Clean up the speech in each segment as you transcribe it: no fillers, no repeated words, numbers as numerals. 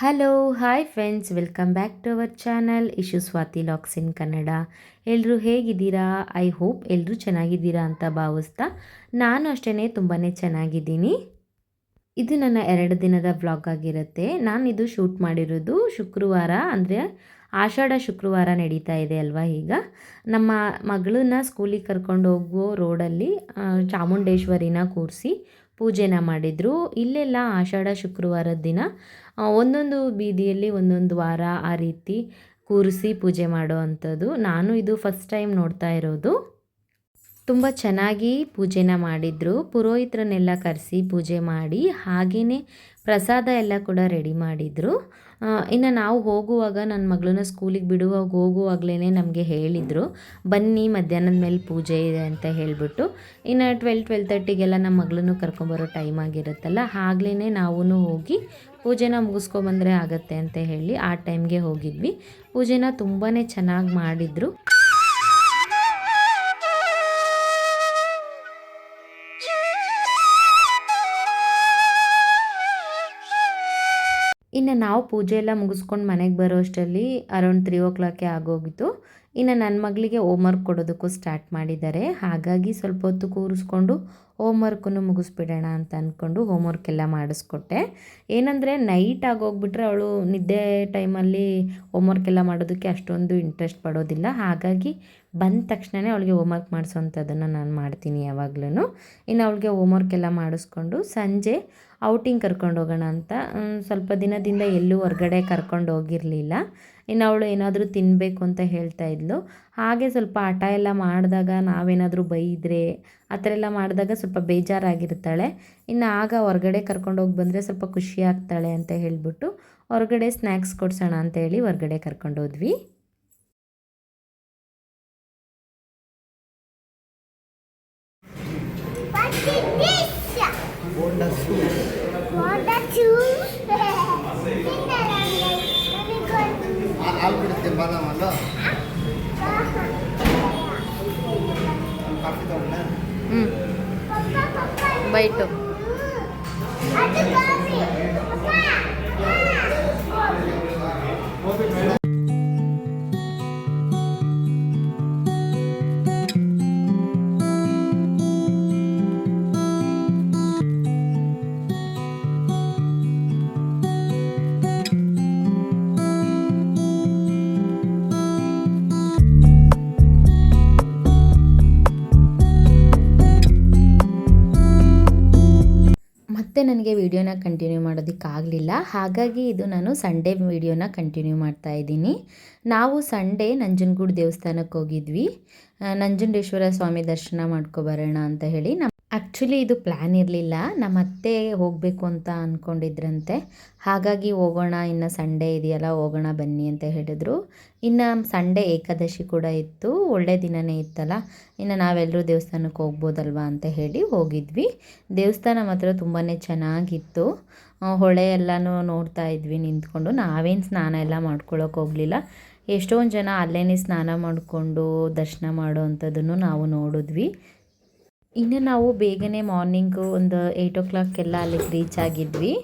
Hello hi friends, welcome back to our channel Ishu Swathi locks in Kannada. ಎಲ್ಲರೂ ಹೇಗಿದ್ದೀರಾ? I hope ಎಲ್ಲರೂ ಚೆನ್ನಾಗಿದ್ದೀರಾ ಅಂತ ಭಾವಿಸ್ತಾ ನಾನು ಅಷ್ಟೇ ತುಂಬಾ ಚೆನ್ನಾಗಿದ್ದೀನಿ. ಇದು ನನ್ನ 2 ದಿನದ ವ್ಲಾಗ್ ಆಗಿರುತ್ತೆ. ನಾನು ಇದು ಶೂಟ್ ಮಾಡಿರೋದು ಶುಕ್ರವಾರ, ಅಂದರೆ ಆಷಾಢ ಶುಕ್ರವಾರ ನಡೀತಾ ಇದೆ ಅಲ್ವಾ. ಈಗ ನಮ್ಮ ಮಗಳನ್ನ ಸ್ಕೂಲಿಗೆ ಕರ್ಕೊಂಡು ಹೋಗೋ ರೋಡಲ್ಲಿ ಚಾಮುಂಡೇಶ್ವರಿನ ಕೂರಿಸಿ ಪೂಜೆನ ಮಾಡಿದರು. ಇಲ್ಲೆಲ್ಲ ಆಷಾಢ ಶುಕ್ರವಾರದ ದಿನ ಒಂದೊಂದು ಬೀದಿಯಲ್ಲಿ ಒಂದೊಂದು ವಾರ ಆ ರೀತಿ ಕೂರಿಸಿ ಪೂಜೆ ಮಾಡೋ ಅಂಥದ್ದು. ನಾನು ಇದು ಫಸ್ಟ್ ಟೈಮ್ ನೋಡ್ತಾ ಇರೋದು. ತುಂಬ ಚೆನ್ನಾಗಿ ಪೂಜೆನ ಮಾಡಿದರು. ಪುರೋಹಿತರನ್ನೆಲ್ಲ ಕರೆಸಿ ಪೂಜೆ ಮಾಡಿ ಹಾಗೆಯೇ ಪ್ರಸಾದ ಎಲ್ಲ ಕೂಡ ರೆಡಿ ಮಾಡಿದರು. ಇನ್ನು ನಾವು ಹೋಗುವಾಗ ನನ್ನ ಮಗಳನ್ನ ಸ್ಕೂಲಿಗೆ ಬಿಡುವಾಗ ಹೋಗುವಾಗಲೇ ನಮಗೆ ಹೇಳಿದರು, ಬನ್ನಿ ಮಧ್ಯಾಹ್ನದ ಮೇಲೆ ಪೂಜೆ ಇದೆ ಅಂತ ಹೇಳಿಬಿಟ್ಟು. ಇನ್ನು 12-12:30ಗೆಲ್ಲ ನಮ್ಮ ಮಗಳನ್ನೂ ಕರ್ಕೊಂಬರೋ ಟೈಮ್ ಆಗಿರುತ್ತಲ್ಲ, ಆಗ್ಲೇ ನಾವೂ ಹೋಗಿ ಪೂಜೆನ ಮುಗಿಸ್ಕೊಬಂದರೆ ಆಗತ್ತೆ ಅಂತ ಹೇಳಿ ಆ ಟೈಮ್ಗೆ ಹೋಗಿದ್ವಿ. ಪೂಜೆನ ತುಂಬಾ ಚೆನ್ನಾಗಿ ಮಾಡಿದರು. ಇನ್ನು ನಾವು ಪೂಜೆ ಎಲ್ಲ ಮುಗಿಸ್ಕೊಂಡು ಮನೆಗೆ ಬರೋ ಅಷ್ಟರಲ್ಲಿ ಅರೌಂಡ್ 3 ಆಗೋಗಿತ್ತು. ಇನ್ನು ನನ್ನ ಮಗಳಿಗೆ ಹೋಮ್ವರ್ಕ್ ಕೊಡೋದಕ್ಕೂ ಸ್ಟಾರ್ಟ್ ಮಾಡಿದ್ದಾರೆ. ಹಾಗಾಗಿ ಸ್ವಲ್ಪ ಹೊತ್ತು ಕೂರಿಸ್ಕೊಂಡು ಹೋಮ್ವರ್ಕನ್ನು ಮುಗಿಸ್ಬಿಡೋಣ ಅಂತ ಅಂದ್ಕೊಂಡು ಹೋಮ್ವರ್ಕ್ ಎಲ್ಲ ಮಾಡಿಸ್ಕೊಟ್ಟೆ. ಏನಂದರೆ ನೈಟ್ ಆಗೋಗ್ಬಿಟ್ರೆ ಅವಳು ನಿದ್ದೆ ಟೈಮಲ್ಲಿ ಹೋಮ್ವರ್ಕ್ ಎಲ್ಲ ಮಾಡೋದಕ್ಕೆ ಅಷ್ಟೊಂದು ಇಂಟ್ರೆಸ್ಟ್ ಪಡೋದಿಲ್ಲ. ಹಾಗಾಗಿ ಬಂದ ತಕ್ಷಣವೇ ಅವಳಿಗೆ ಹೋಮ್ವರ್ಕ್ ಮಾಡಿಸೋವಂಥದ್ದನ್ನು ನಾನು ಮಾಡ್ತೀನಿ ಯಾವಾಗ್ಲೂ. ಇನ್ನು ಅವಳಿಗೆ ಹೋಮ್ವರ್ಕ್ ಎಲ್ಲ ಮಾಡಿಸ್ಕೊಂಡು ಸಂಜೆ ಔಟಿಂಗ್ ಕರ್ಕೊಂಡು ಹೋಗೋಣ ಅಂತ ಸ್ವಲ್ಪ ದಿನದಿಂದ ಎಲ್ಲೂ ಹೊರಗಡೆ ಕರ್ಕೊಂಡು ಹೋಗಿರಲಿಲ್ಲ. ಇನ್ನು ಅವಳು ಏನಾದರೂ ತಿನ್ನಬೇಕು ಅಂತ ಹೇಳ್ತಾ ಇದ್ಲು. ಹಾಗೆ ಸ್ವಲ್ಪ ಹಠ ಎಲ್ಲ ಮಾಡಿದಾಗ ನಾವೇನಾದರೂ ಬೈದರೆ ಆ ಥರ ಎಲ್ಲ ಮಾಡಿದಾಗ ಸ್ವಲ್ಪ ಬೇಜಾರಾಗಿರ್ತಾಳೆ. ಇನ್ನು ಆಗ ಹೊರಗಡೆ ಕರ್ಕೊಂಡೋಗಿ ಬಂದರೆ ಸ್ವಲ್ಪ ಖುಷಿ ಆಗ್ತಾಳೆ ಅಂತ ಹೇಳಿಬಿಟ್ಟು ಹೊರಗಡೆ ಸ್ನ್ಯಾಕ್ಸ್ ಕೊಡ್ಸೋಣ ಅಂತ ಹೇಳಿ ಹೊರಗಡೆ ಕರ್ಕೊಂಡೋದ್ವಿ. ಬೈಟು ಮತ್ತೆ ನನಗೆ ವಿಡಿಯೋನ ಕಂಟಿನ್ಯೂ ಮಾಡೋದಕ್ಕಾಗಲಿಲ್ಲ. ಹಾಗಾಗಿ ಇದು ನಾನು ಸಂಡೇ ವಿಡಿಯೋನ ಕಂಟಿನ್ಯೂ ಮಾಡ್ತಾಯಿದ್ದೀನಿ. ನಾವು ಸಂಡೇ ನಂಜನಗೂಡು ದೇವಸ್ಥಾನಕ್ಕೆ ಹೋಗಿದ್ವಿ. ನಂಜುಂಡೇಶ್ವರ ಸ್ವಾಮಿ ದರ್ಶನ ಮಾಡ್ಕೊಬರೋಣ ಅಂತ ಹೇಳಿ. ಆ್ಯಕ್ಚುಲಿ ಇದು ಪ್ಲ್ಯಾನ್ ಇರಲಿಲ್ಲ. ನಮ್ಮ ಅತ್ತೆ ಹೋಗಬೇಕು ಅಂತ ಅಂದ್ಕೊಂಡಿದ್ರಂತೆ. ಹಾಗಾಗಿ ಹೋಗೋಣ, ಇನ್ನು ಸಂಡೇ ಇದೆಯಲ್ಲ ಹೋಗೋಣ ಬನ್ನಿ ಅಂತ ಹೇಳಿದ್ರು. ಇನ್ನು ಸಂಡೇ ಏಕಾದಶಿ ಕೂಡ ಇತ್ತು, ಒಳ್ಳೆ ದಿನವೇ ಇತ್ತಲ್ಲ, ಇನ್ನು ನಾವೆಲ್ಲರೂ ದೇವಸ್ಥಾನಕ್ಕೆ ಹೋಗ್ಬೋದಲ್ವ ಅಂತ ಹೇಳಿ ಹೋಗಿದ್ವಿ. ದೇವಸ್ಥಾನ ಮಾತ್ರ ತುಂಬಾ ಚೆನ್ನಾಗಿತ್ತು. ಹೊಳೆ ಎಲ್ಲನೂ ನೋಡ್ತಾ ಇದ್ವಿ ನಿಂತ್ಕೊಂಡು. ನಾವೇನು ಸ್ನಾನ ಎಲ್ಲ ಮಾಡ್ಕೊಳ್ಳೋಕೆ ಹೋಗಲಿಲ್ಲ. ಎಷ್ಟೊಂದು ಜನ ಅಲ್ಲೇ ಸ್ನಾನ ಮಾಡಿಕೊಂಡು ದರ್ಶನ ಮಾಡೋ ಅಂಥದ್ದನ್ನು ನಾವು ನೋಡಿದ್ವಿ. ಇನ್ನು ನಾವು ಬೇಗನೆ ಮಾರ್ನಿಂಗು ಒಂದು 8 ಎಲ್ಲ ಅಲ್ಲಿಗೆ ರೀಚ್ ಆಗಿದ್ವಿ.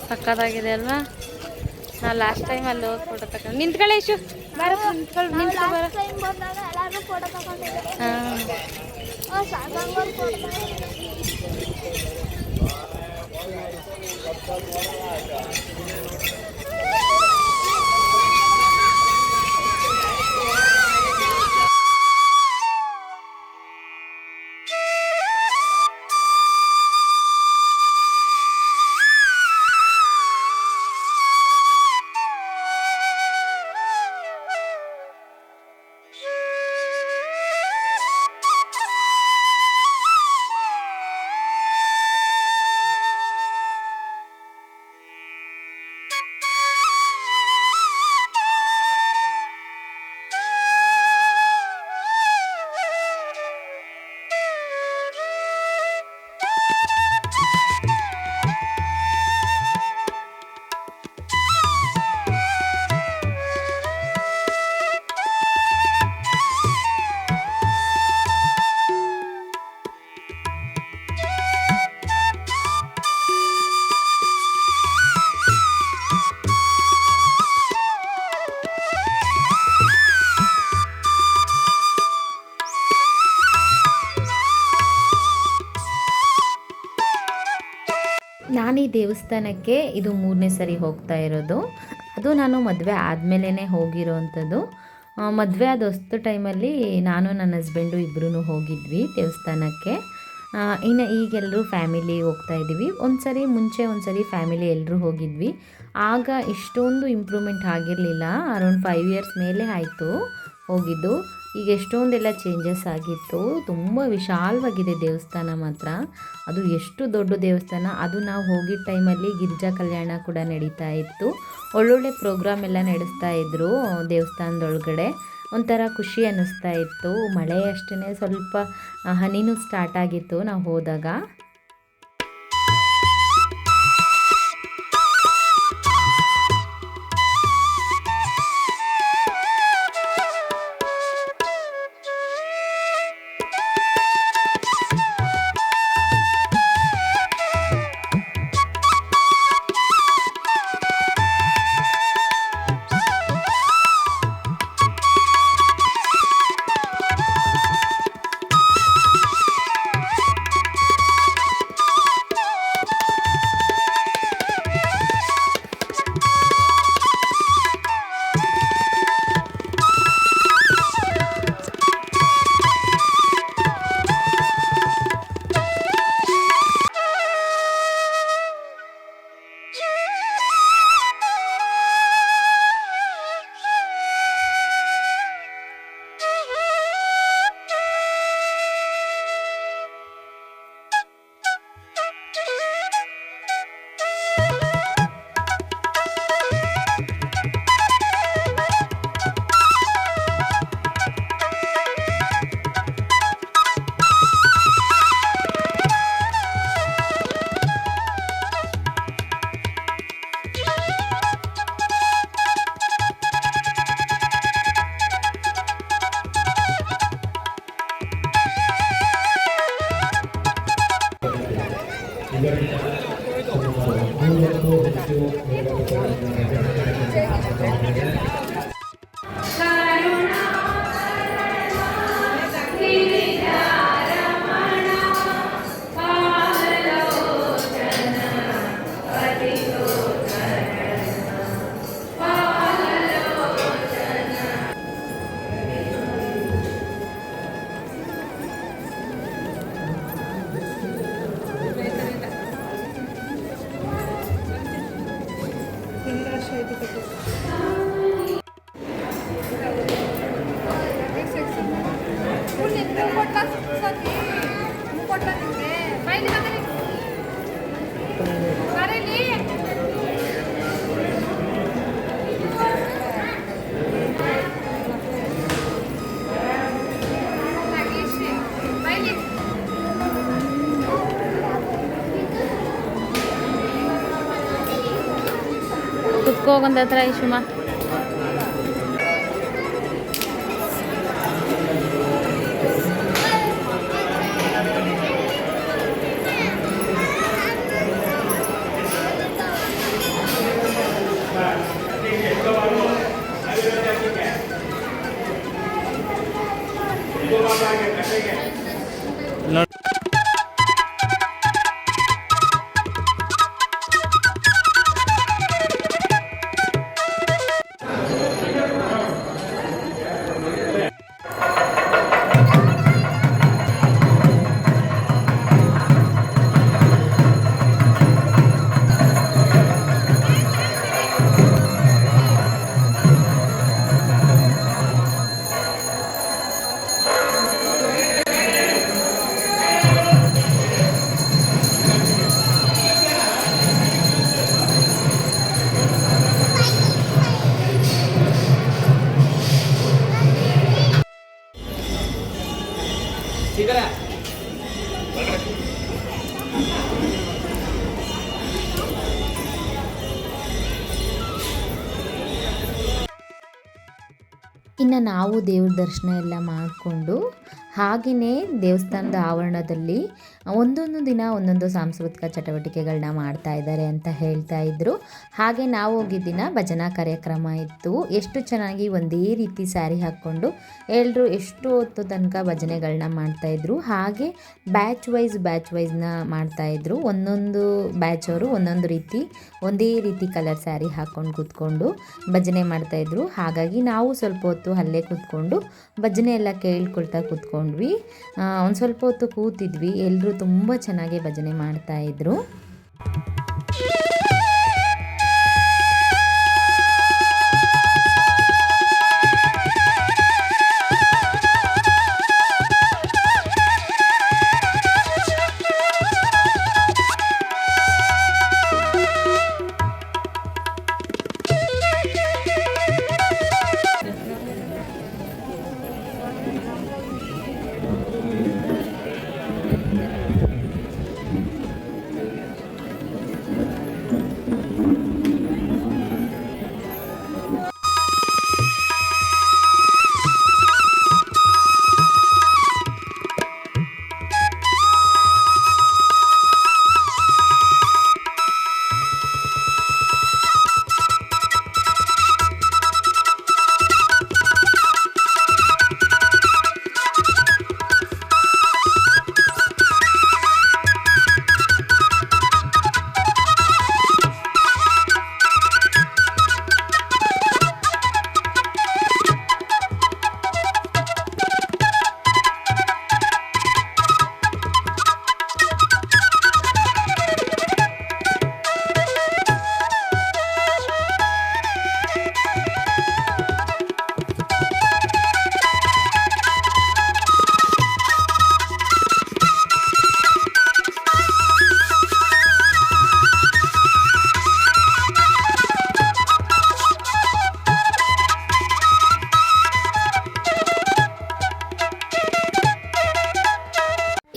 ಸಕ್ಕತ್ತಾಗಿದೆ ಅಲ್ವಾ. ನಾವು ಲಾಸ್ಟ್ ಟೈಮ್ ಅಲ್ಲಿ ಹೋಗಿ ಫೋಟೋ ತಗೊಂಡು ನಿಂತ್ಕೊಳ್ಳೆ ಇಶು. ಬರ ಕುಂತ್ಕೊಳ್ಳಿ ನಿಂತು ಬರ. ನಾನು ಈ ದೇವಸ್ಥಾನಕ್ಕೆ ಇದು 3ನೇ ಸರಿ ಹೋಗ್ತಾ ಇರೋದು. ಅದು ನಾನು ಮದುವೆ ಆದಮೇಲೆ ಹೋಗಿರೋವಂಥದ್ದು. ಮದುವೆ ಆದ ಹೊಸ್ತು ಟೈಮಲ್ಲಿ ನಾನು ನನ್ನ ಹಸ್ಬೆಂಡು ಇಬ್ಬರೂ ಹೋಗಿದ್ವಿ ದೇವಸ್ಥಾನಕ್ಕೆ. ಇನ್ನು ಈಗೆಲ್ಲರೂ ಫ್ಯಾಮಿಲಿ ಹೋಗ್ತಾ ಇದ್ದೀವಿ. ಮುಂಚೆ ಒಂದು ಸರಿ ಫ್ಯಾಮಿಲಿ ಎಲ್ಲರೂ ಹೋಗಿದ್ವಿ. ಆಗ ಇಷ್ಟೊಂದು ಇಂಪ್ರೂವ್ಮೆಂಟ್ ಆಗಿರಲಿಲ್ಲ. ಅರೌಂಡ್ 5 ಇಯರ್ಸ್ ಮೇಲೆ ಆಯಿತು ಹೋಗಿದ್ದು. ಈಗ ಎಷ್ಟೊಂದೆಲ್ಲ ಚೇಂಜಸ್ ಆಗಿತ್ತು. ತುಂಬ ವಿಶಾಲವಾಗಿದೆ ದೇವಸ್ಥಾನ ಮಾತ್ರ. ಅದು ಎಷ್ಟು ದೊಡ್ಡ ದೇವಸ್ಥಾನ. ಅದು ನಾವು ಹೋಗಿದ್ದ ಟೈಮಲ್ಲಿ ಗಿರಿಜಾ ಕಲ್ಯಾಣ ಕೂಡ ನಡೀತಾ ಇತ್ತು. ಒಳ್ಳೊಳ್ಳೆ ಪ್ರೋಗ್ರಾಮ್ ಎಲ್ಲ ನಡೆಸ್ತಾ ಇದ್ದರು ದೇವಸ್ಥಾನದೊಳಗಡೆ. ಒಂಥರ ಖುಷಿ ಅನ್ನಿಸ್ತಾ ಇತ್ತು. ಮಳೆ ಅಷ್ಟೇ ಸ್ವಲ್ಪ ಹನಿನೂ ಸ್ಟಾರ್ಟ್ ಆಗಿತ್ತು ನಾವು ಹೋದಾಗ. ಕುತ್ಕೋಗಂದ ಹತ್ರ ಇಶುಮಾ ಇನ್ನು ನಾವು ದೇವ್ರ ದರ್ಶನ ಎಲ್ಲ ಮಾಡಿಕೊಂಡು ಹಾಗೆಯೇ ದೇವಸ್ಥಾನದ ಆವರಣದಲ್ಲಿ ಒಂದೊಂದು ದಿನ ಒಂದೊಂದು ಸಾಂಸ್ಕೃತಿಕ ಚಟುವಟಿಕೆಗಳನ್ನ ಮಾಡ್ತಾ ಇದ್ದಾರೆ ಅಂತ ಹೇಳ್ತಾ ಇದ್ದರು. ಹಾಗೆ ನಾವು ಹೋಗಿದ್ದ ದಿನ ಭಜನಾ ಕಾರ್ಯಕ್ರಮ ಇತ್ತು. ಎಷ್ಟು ಚೆನ್ನಾಗಿ ಒಂದೇ ರೀತಿ ಸ್ಯಾರಿ ಹಾಕ್ಕೊಂಡು ಎಲ್ಲರೂ ಎಷ್ಟು ಹೊತ್ತು ತನಕ ಭಜನೆಗಳನ್ನ ಮಾಡ್ತಾಯಿದ್ರು. ಹಾಗೆ ಬ್ಯಾಚ್ ವೈಸ್ನ ಮಾಡ್ತಾಯಿದ್ರು. ಒಂದೊಂದು ಬ್ಯಾಚ್ ಅವರು ಒಂದೊಂದು ರೀತಿ ಒಂದೇ ರೀತಿ ಕಲರ್ ಸ್ಯಾರಿ ಹಾಕ್ಕೊಂಡು ಕೂತ್ಕೊಂಡು ಭಜನೆ ಮಾಡ್ತಾಯಿದ್ರು. ಹಾಗಾಗಿ ನಾವು ಸ್ವಲ್ಪ ಹೊತ್ತು ಅಲ್ಲೇ ಕೂತ್ಕೊಂಡು ಭಜನೆ ಎಲ್ಲ ಕೇಳ್ಕೊಳ್ತಾ ಕೂತ್ಕೊಂಡ್ವಿ. ಒಂದು ಸ್ವಲ್ಪ ಹೊತ್ತು ಕೂತಿದ್ವಿ. ಎಲ್ಲರೂ ತುಂಬ ಚೆನ್ನಾಗಿ ಭಜನೆ ಮಾಡ್ತಾಯಿದ್ರು.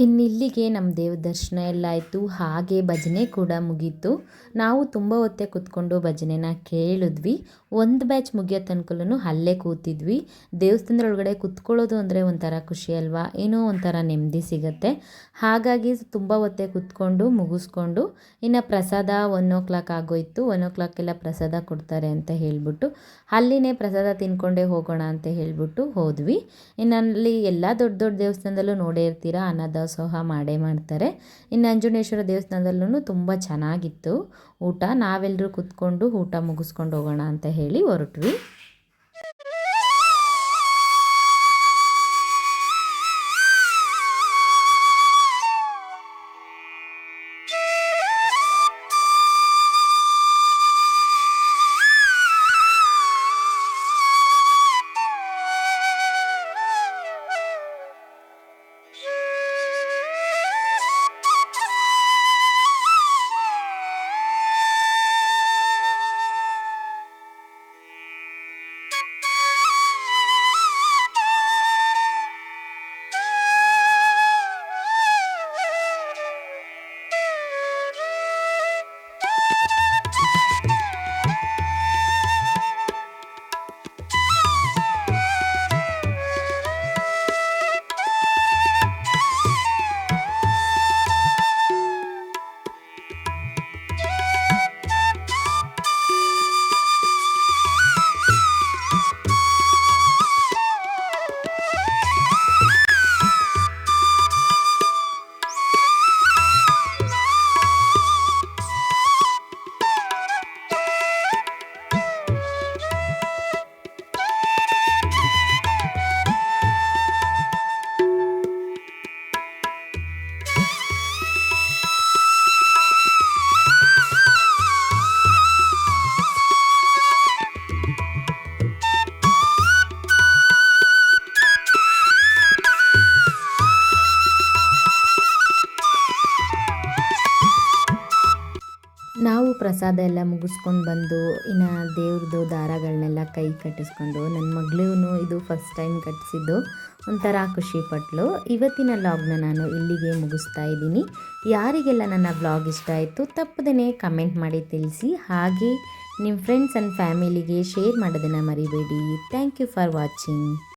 ಇನ್ನಿಲ್ಲಿಗೆ ನಮ್ಮ ದೇವ್ರ ದರ್ಶನ ಎಲ್ಲ ಆಯಿತು. ಹಾಗೆ ಭಜನೆ ಕೂಡ ಮುಗೀತು. ನಾವು ತುಂಬ ಹೊತ್ತೇ ಕೂತ್ಕೊಂಡು ಭಜನೆನ ಕೇಳಿದ್ವಿ. ಒಂದು ಬ್ಯಾಚ್ ಮುಗಿಯೋ ತನಕಲೂ ಅಲ್ಲೇ ಕೂತಿದ್ವಿ. ದೇವಸ್ಥಾನದೊಳಗಡೆ ಕೂತ್ಕೊಳ್ಳೋದು ಅಂದರೆ ಒಂಥರ ಖುಷಿ ಅಲ್ವಾ, ಏನೋ ಒಂಥರ ನೆಮ್ಮದಿ ಸಿಗುತ್ತೆ. ಹಾಗಾಗಿ ತುಂಬ ಹೊತ್ತೇ ಕೂತ್ಕೊಂಡು ಮುಗಿಸ್ಕೊಂಡು ಇನ್ನು ಪ್ರಸಾದ 1:00 ಆಗೋಯಿತು. 1:00 ಪ್ರಸಾದ ಕೊಡ್ತಾರೆ ಅಂತ ಹೇಳಿಬಿಟ್ಟು ಅಲ್ಲಿನೇ ಪ್ರಸಾದ ತಿನ್ಕೊಂಡೇ ಹೋಗೋಣ ಅಂತ ಹೇಳಿಬಿಟ್ಟು ಹೋದ್ವಿ. ಇನ್ನು ಅಲ್ಲಿ ಎಲ್ಲ ದೊಡ್ಡ ದೊಡ್ಡ ದೇವಸ್ಥಾನದಲ್ಲೂ ನೋಡೇ ಇರ್ತೀರಾ, ಅನ್ನದಾಸೋಹ ಮಾಡೇ ಮಾಡ್ತಾರೆ. ಇನ್ನು ನಂಜುಂಡೇಶ್ವರ ದೇವಸ್ಥಾನದಲ್ಲೂ ತುಂಬ ಚೆನ್ನಾಗಿತ್ತು ಊಟ. ನಾವೆಲ್ಲರೂ ಕೂತ್ಕೊಂಡು ಊಟ ಮುಗಿಸ್ಕೊಂಡು ಹೋಗೋಣ ಅಂತ ಹೇಳಿ ಹೊರಟ್ವಿ. ನಾವು ಪ್ರಸಾದ ಎಲ್ಲ ಮುಗಿಸ್ಕೊಂಡು ಬಂದು ಇನ್ನು ದೇವ್ರದ್ದು ದಾರಗಳನ್ನೆಲ್ಲ ಕೈ ಕಟ್ಟಿಸ್ಕೊಂಡು ನನ್ನ ಮಗಳೂ ಇದು ಫಸ್ಟ್ ಟೈಮ್ ಕಟ್ಟಿಸಿದ್ದು ಒಂಥರ ಖುಷಿಪಟ್ಲು. ಇವತ್ತಿನ ವ್ಲಾಗ್ನ ನಾನು ಇಲ್ಲಿಗೆ ಮುಗಿಸ್ತಾ ಇದ್ದೀನಿ. ಯಾರಿಗೆಲ್ಲ ನನ್ನ ವ್ಲಾಗ್ ಇಷ್ಟ ಆಯಿತು ತಪ್ಪದೇ ಕಮೆಂಟ್ ಮಾಡಿ ತಿಳಿಸಿ. ಹಾಗೆ ನಿಮ್ಮ ಫ್ರೆಂಡ್ಸ್ ಆ್ಯಂಡ್ ಫ್ಯಾಮಿಲಿಗೆ ಶೇರ್ ಮಾಡೋದನ್ನು ಮರಿಬೇಡಿ. Thank you for watching.